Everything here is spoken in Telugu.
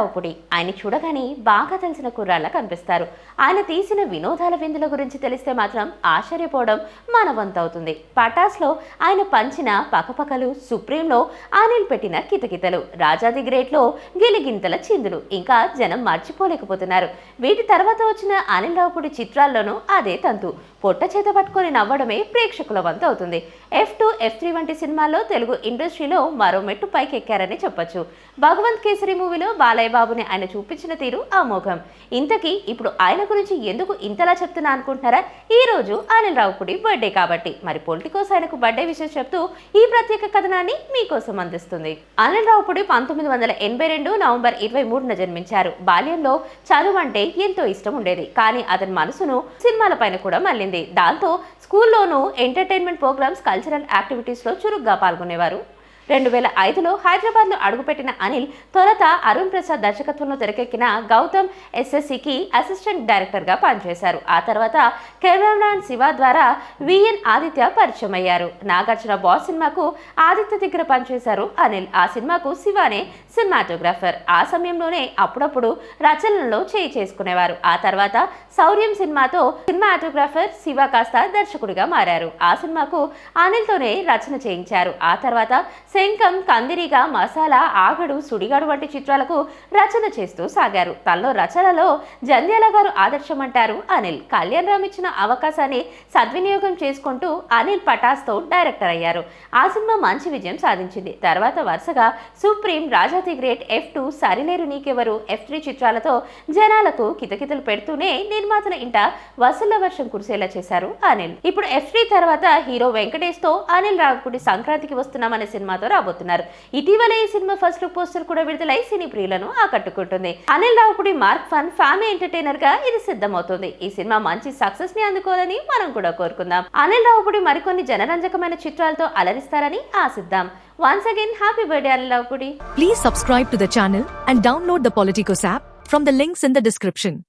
రావుపుడి. ఆయన చూడగానే బాగా తెలిసిన కుర్రాళ్ళ కనిపిస్తారు. ఆయన తీసిన వినోదాల విందుల గురించి తెలిస్తే మాత్రం ఆశ్చర్యపోవడం మన వంతవుతుంది. పటాస్లో ఆయన పంచిన పకపకలు, సుప్రీంలో అనిల్ పెట్టిన కితకితలు, రాజాది గ్రేట్లో గిలిగింతల చిందులు ఇంకా జనం మర్చిపోలేకపోతున్నారు. వీటి తర్వాత వచ్చిన అనిల్ రావుపుడి చిత్రాల్లోనూ అదే తంతు. పొట్ట చేత పట్టుకొని నవ్వడమే ప్రేక్షకుల వంత అవుతుంది. F2, F3 వంటి సినిమాల్లో తెలుగు ఇండస్ట్రీలో మరో మెట్టు పైకెక్కారని చెప్పొచ్చు. భగవంత్ కేసరి మూవీలో బాలయ్య బాబుని ఆయన చూపించిన తీరు అమోఘం. ఇంతకీ ఇప్పుడు ఆయన గురించి ఎందుకు ఇంతలా చెప్తున్నా అనుకుంటున్నారా? ఈ రోజు అనిల్ రావుపుడి బర్త్డే కాబట్టి. మరి పొలిటికోస్ ఆయనకు బర్త్డే విషయం చెప్తూ ఈ ప్రత్యేక కథనాన్ని మీకోసం అందిస్తుంది. అనిల్ రావుపుడి 1982 నవంబర్ 23న జన్మించారు. బాల్యంలో చదువు అంటే ఎంతో ఇష్టం ఉండేది. కానీ అతని మనసును సినిమాల పైన కూడా మళ్ళింది. దాంతో స్కూల్లోనూ ఎంటర్టైన్మెంట్ ప్రోగ్రామ్స్, కల్చరల్ యాక్టివిటీస్లో చురుగ్గా పాల్గొనేవారు. 2005లో హైదరాబాద్లో అడుగుపెట్టిన అనిల్ తొలుత అరుణ్ ప్రసాద్ దర్శకత్వంలో తెరకెక్కిన గౌతమ్ SSCకి అసిస్టెంట్ డైరెక్టర్గా పనిచేశారు. ఆ తర్వాత కెమెరామ్యాన్ శివ ద్వారా VN ఆదిత్య పరిచయం అయ్యారు. నాగార్జున బాస్ సినిమాకు ఆదిత్య దగ్గర పనిచేశారు అనిల్. ఆ సినిమాకు శివానే సినిమాటోగ్రాఫర్. ఆ సమయంలోనే అప్పుడప్పుడు రచనల్లో చేయి చేసుకునేవారు. ఆ తర్వాత శౌర్యం సినిమాతో సినిమాటోగ్రాఫర్ శివ కాస్త దర్శకుడిగా మారారు. ఆ సినిమాకు అనిల్తోనే రచన చేయించారు. ఆ తర్వాత శంఖం, కందిరిగా, మసాలా, ఆగడు, సుడిగాడు వంటి చిత్రాలకు రచన చేస్తూ సాగారు. తనలో రచనలో జంధ్యాల గారు ఆదర్శం అంటారు అనిల్. కళ్యాణ్ రామ్ ఇచ్చిన అవకాశాన్ని సద్వినియోగం చేసుకుంటూ అనిల్ పటాస్తో డైరెక్టర్ అయ్యారు. ఆ సినిమా మంచి విజయం సాధించింది. తర్వాత వరుసగా సుప్రీం, రాజాది గ్రేట్, F2, సరిలేరు నీకెవరు, F3 చిత్రాలతో జనాలకు కితకితలు పెడుతూనే నిర్మాతల ఇంట వసూళ్ల వర్షం కురిసేలా చేశారు అనిల్. ఇప్పుడు F3 తర్వాత హీరో వెంకటేష్ తో అనిల్ రావుపుడి సంక్రాంతికి వస్తున్నామనే సినిమాతో రాబోతున్నారు. ఇటీవల ఈ సినిమా ఫస్ట్ లుక్ పోస్టర్ కూడా విడుదలై సినీ ప్రియులను ఆకట్టుకుంటుంది. Anil Ravipudi mark fun family entertainer గా ఇది సిద్ధమవుతుంది. ఈ సినిమా మంచి సక్సెస్ ని అందుకోవాలని మనం కూడా కోరుకుందాం. అనిల్ రావుపుడి మరికొన్ని జనరంజకమైన చిత్రాలతో అలరిస్తారని ఆశిద్దాం. Once again, happy birthday Anil Ravupudi. Please subscribe to the channel and download the Politicos app from the links in the description.